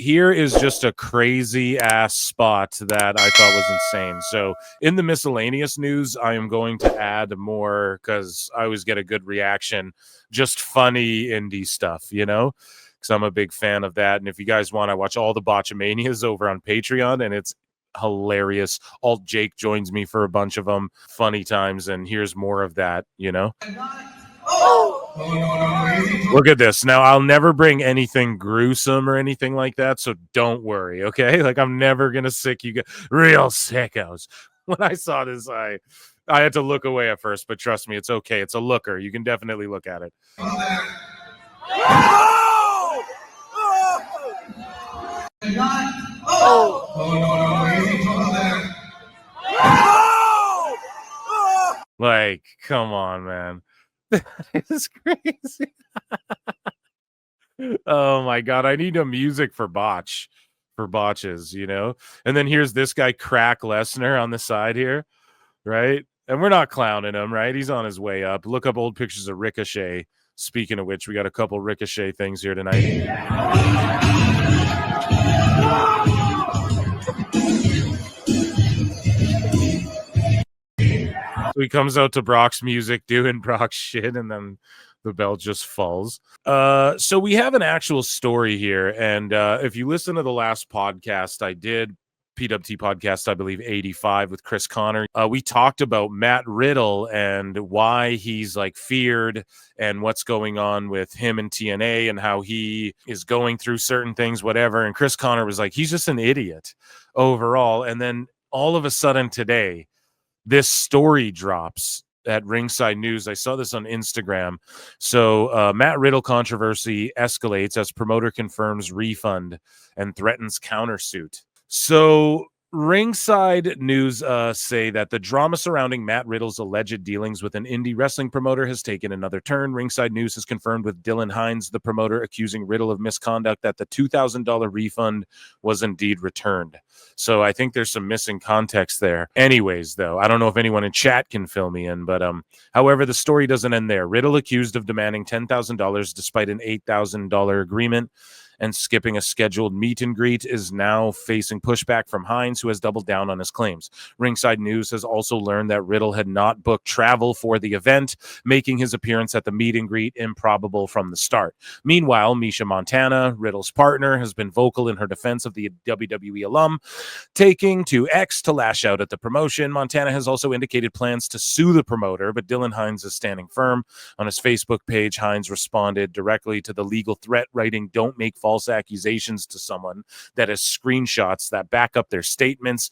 here is just a crazy ass spot that I thought was insane. So in the miscellaneous news, I am going to add more because I always get a good reaction, just funny indie stuff, you know, because I'm a big fan of that. And if you guys want, I watch all the Botchamanias over on Patreon, and it's hilarious. Alt Jake joins me for a bunch of them. Funny times, and here's more of that, you know. Look at this. Now, I'll never bring anything gruesome or anything like that, so don't worry, okay? Like, I'm never gonna sick you guys. Real sickos. When I saw this, I had to look away at first, but trust me, it's okay. It's a looker. You can definitely look at it. Like, come on, man. That is crazy. Oh my god, I need a music for botches, you know. And then here's this guy, Crack Lesnar, on the side here, right? And we're not clowning him, right? He's on his way up. Look up old pictures of Ricochet. Speaking of which, we got a couple Ricochet things here tonight. So he comes out to Brock's music, doing Brock's shit, and then the belt just falls. So we have an actual story here, and if you listen to the last podcast I did, PWT podcast, I believe 85 with Chris Connor, we talked about Matt Riddle and why he's like feared and what's going on with him and TNA and how he is going through certain things, whatever. And Chris Connor was like, he's just an idiot overall. And then all of a sudden today, this story drops at Ringside News. I saw this on Instagram. So Matt Riddle controversy escalates as promoter confirms refund and threatens countersuit. So Ringside News say that the drama surrounding Matt Riddle's alleged dealings with an indie wrestling promoter has taken another turn. Ringside News has confirmed with Dylan Hines, the promoter, accusing Riddle of misconduct, that the $2,000 refund was indeed returned. So I think there's some missing context there. Anyways, though, I don't know if anyone in chat can fill me in, but however, the story doesn't end there. Riddle accused of demanding $10,000 despite an $8,000 agreement and skipping a scheduled meet and greet is now facing pushback from Hines, who has doubled down on his claims. Ringside News has also learned that Riddle had not booked travel for the event, making his appearance at the meet and greet improbable from the start. Meanwhile, Misha Montana, Riddle's partner, has been vocal in her defense of the WWE alum, taking to X to lash out at the promotion. Montana has also indicated plans to sue the promoter, but Dylan Hines is standing firm. On his Facebook page, Hines responded directly to the legal threat, writing, "Don't make false accusations to someone that has screenshots that back up their statements,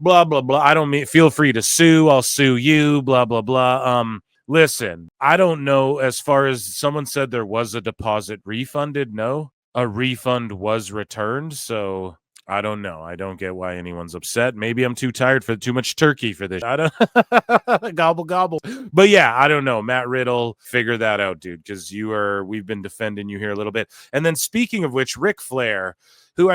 blah blah blah. I don't mean, feel free to sue, I'll sue you, blah blah blah." Listen, I don't know. As far as someone said, there was a deposit refunded. No, a refund was returned. So I don't know. I don't get why anyone's upset. Maybe I'm too tired for too much turkey for this. I don't gobble gobble. But yeah, I don't know. Matt Riddle, figure that out, dude, because we've been defending you here a little bit. And then speaking of which, Ric Flair, who,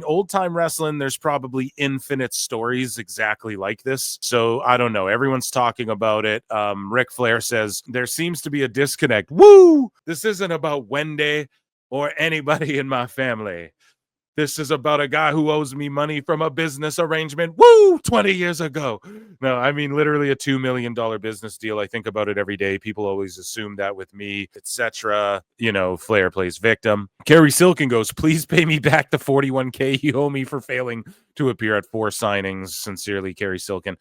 old time wrestling, there's probably infinite stories exactly like this. So I don't know. Everyone's talking about it. Ric Flair says there seems to be a disconnect. Woo! This isn't about Wendy or anybody in my family. This is about a guy who owes me money from a business arrangement. Woo! 20 years ago. No, I mean, literally a $2 million business deal. I think about it every day. People always assume that with me, etc. You know, Flair plays victim. Carrie Silken goes, "Please pay me back the $41K you owe me for failing to appear at 4 signings. Sincerely, Carrie Silken."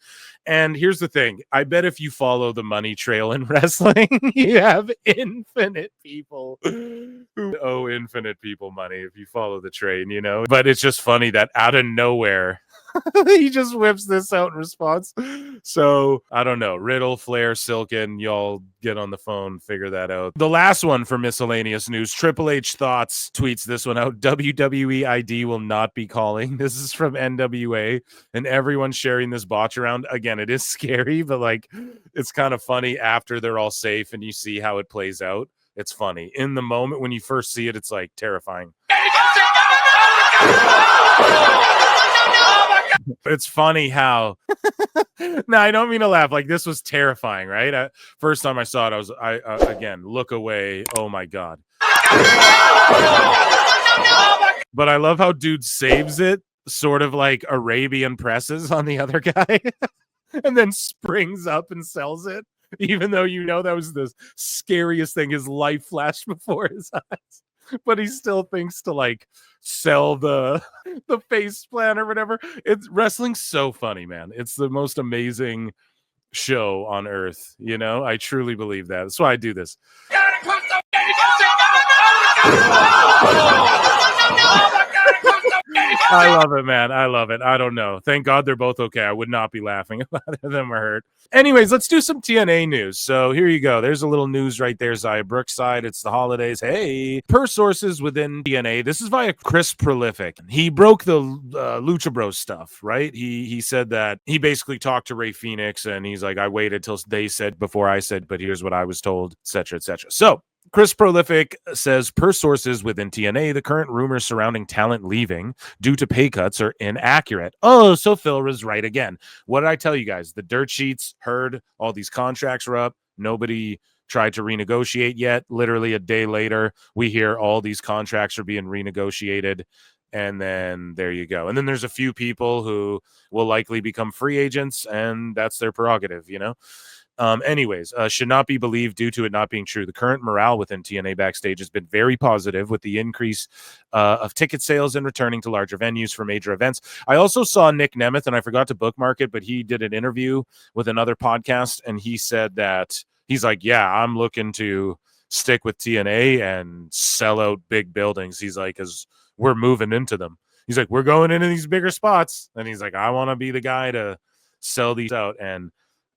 And here's the thing. I bet if you follow the money trail in wrestling, you have infinite people who owe infinite people money if you follow the train, you know? But it's just funny that out of nowhere, he just whips this out in response. So I don't know. Riddle, Flair, Silken, y'all get on the phone, figure that out. The last one for miscellaneous news, Triple H Thoughts tweets this one out. WWE ID will not be calling. This is from NWA, and everyone's sharing this botch around. Again, it is scary, but like, it's kind of funny after they're all safe and you see how it plays out. It's funny. In the moment when you first see it, it's like terrifying. It's funny how no, I don't mean to laugh. Like, this was terrifying, right? First time I saw it, again, look away. Oh my God. But I love how dude saves it, sort of like Arabian presses on the other guy, and then springs up and sells it, even though you know that was the scariest thing. His life flashed before his eyes. But he still thinks to like sell the face plan or whatever. It's wrestling's so funny, man. It's the most amazing show on earth. You know, I truly believe that. That's why I do this. I love it, man. I love it. I don't know. Thank God they're both okay. I would not be laughing if either of them were hurt. Anyways, let's do some TNA news. So here you go. There's a little news right there, Zaya Brookside. It's the holidays. Hey, per sources within TNA, this is via Chris Prolific. He broke the Lucha Bros stuff, right? He said that he basically talked to Ray Phoenix, and he's like, I waited till they said before I said, but here's what I was told, etc., etc. So Chris Prolific says, per sources within TNA, the current rumors surrounding talent leaving due to pay cuts are inaccurate. Oh, so Phil was right again. What did I tell you guys? The dirt sheets heard all these contracts were up. Nobody tried to renegotiate yet. Literally a day later, we hear all these contracts are being renegotiated. And then there you go. And then there's a few people who will likely become free agents, and that's their prerogative, you know? Anyways, should not be believed due to it not being true. The current morale within TNA backstage has been very positive with the increase of ticket sales and returning to larger venues for major events. I also saw Nick Nemeth, and I forgot to bookmark it, but he did an interview with another podcast, and he said that he's like, yeah, I'm looking to stick with TNA and sell out big buildings. He's like, as we're moving into them. He's like, we're going into these bigger spots. And he's like, I want to be the guy to sell these out. And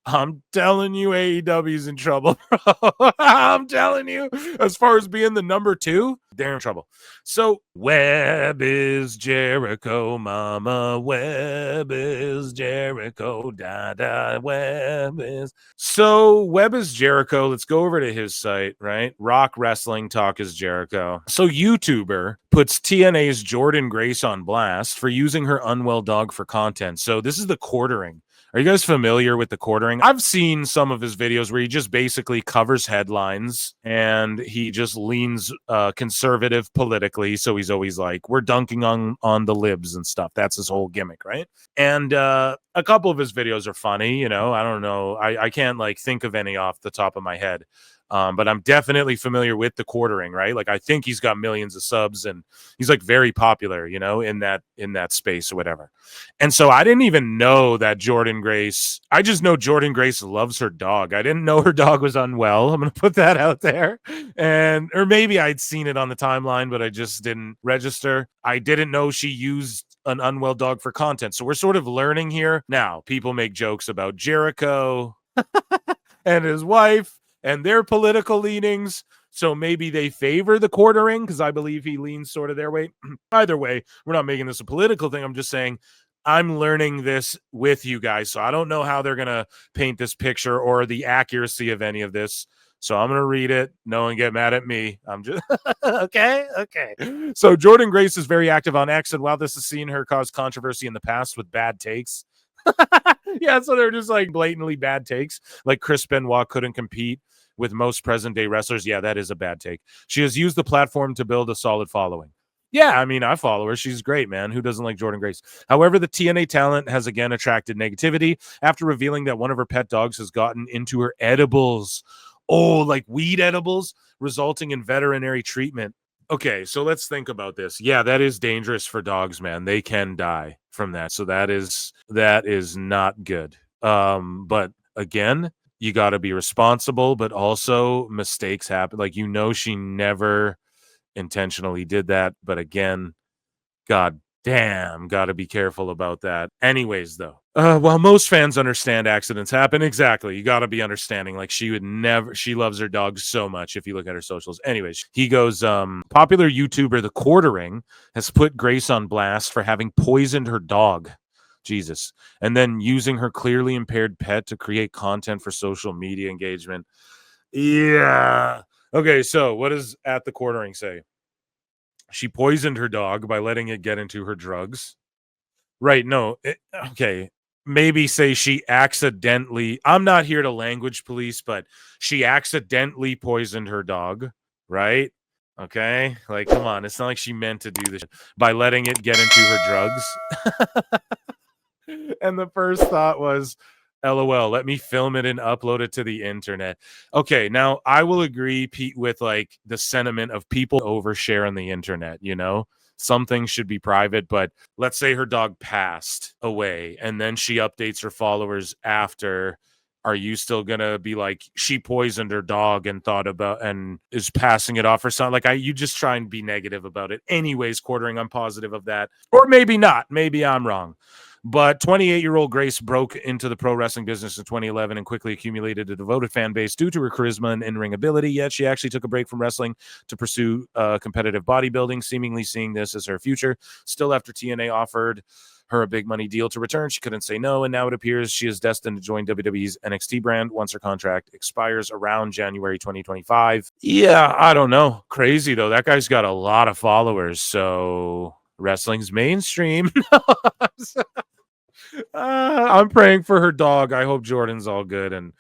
I'm telling you, AEW's in trouble, bro. I'm telling you, as far as being the number 2, they're in trouble. So Webb is Jericho, mama. Webb is Jericho, da Webb is. So Webb is Jericho. Let's go over to his site, right? Rock Wrestling Talk is Jericho. So YouTuber puts TNA's Jordynne Grace on blast for using her unwell dog for content. So this is the quartering. Are you guys familiar with the quartering? I've seen some of his videos where he just basically covers headlines and he just leans conservative politically. So he's always like, we're dunking on the libs and stuff. That's his whole gimmick, right? And a couple of his videos are funny, you know. I don't know. I can't like think of any off the top of my head. But I'm definitely familiar with the quartering, right? Like I think he's got millions of subs and he's like very popular, you know, in that space or whatever. And so I didn't even know that Jordynne Grace, I just know Jordynne Grace loves her dog. I didn't know her dog was unwell. I'm going to put that out there. Or maybe I'd seen it on the timeline, but I just didn't register. I didn't know she used an unwell dog for content. So we're sort of learning here. Now, people make jokes about Jericho and his wife and their political leanings. So maybe they favor the quartering because I believe he leans sort of their way. Either way, we're not making this a political thing. I'm just saying I'm learning this with you guys. So I don't know how they're going to paint this picture or the accuracy of any of this. So I'm going to read it. No one get mad at me. I'm just okay. So Jordynne Grace is very active on X, and while this has seen her cause controversy in the past with bad takes, yeah, so they're just like blatantly bad takes. Like Chris Benoit couldn't compete with most present day wrestlers. Yeah, that is a bad take. She has used the platform to build a solid following. Yeah, I mean, I follow her. She's great, man. Who doesn't like Jordynne Grace? However, the TNA talent has again attracted negativity after revealing that one of her pet dogs has gotten into her edibles. Oh, like weed edibles, resulting in veterinary treatment. Okay, so let's think about this. Yeah, that is dangerous for dogs, man. They can die from that. So that is not good. But again, you got to be responsible, but also mistakes happen. Like, you know, she never intentionally did that, but again, god damn, got to be careful about that. Anyways, though, while most fans understand accidents happen, exactly, you got to be understanding. Like, she would never, she loves her dog so much. If you look at her socials, anyways, he goes, popular YouTuber The Quartering has put Grace on blast for having poisoned her dog, Jesus, and then using her clearly impaired pet to create content for social media engagement. Yeah. Okay, so what does At The Quartering say? She poisoned her dog by letting it get into her drugs. Right, no. Okay. Maybe say she accidentally, I'm not here to language police, but she accidentally poisoned her dog, right? Okay, like, come on, it's not like she meant to do this by letting it get into her drugs. And the first thought was, LOL, let me film it and upload it to the internet. Okay, now I will agree, Pete, with like the sentiment of people overshare on the internet, you know? Some things should be private, but let's say her dog passed away and then she updates her followers after. Are you still gonna be like, she poisoned her dog and thought about and is passing it off or something? Like, you just try and be negative about it. Anyways, quartering, I'm positive of that. Or maybe not. Maybe I'm wrong. But 28-year-old Grace broke into the pro wrestling business in 2011 and quickly accumulated a devoted fan base due to her charisma and in-ring ability. Yet she actually took a break from wrestling to pursue competitive bodybuilding, seemingly seeing this as her future. Still, after TNA offered her a big money deal to return, she couldn't say no, and now it appears she is destined to join WWE's NXT brand once her contract expires around January 2025. Yeah, I don't know. Crazy, though. That guy's got a lot of followers, so wrestling's mainstream. I'm praying for her dog. I hope Jordan's all good and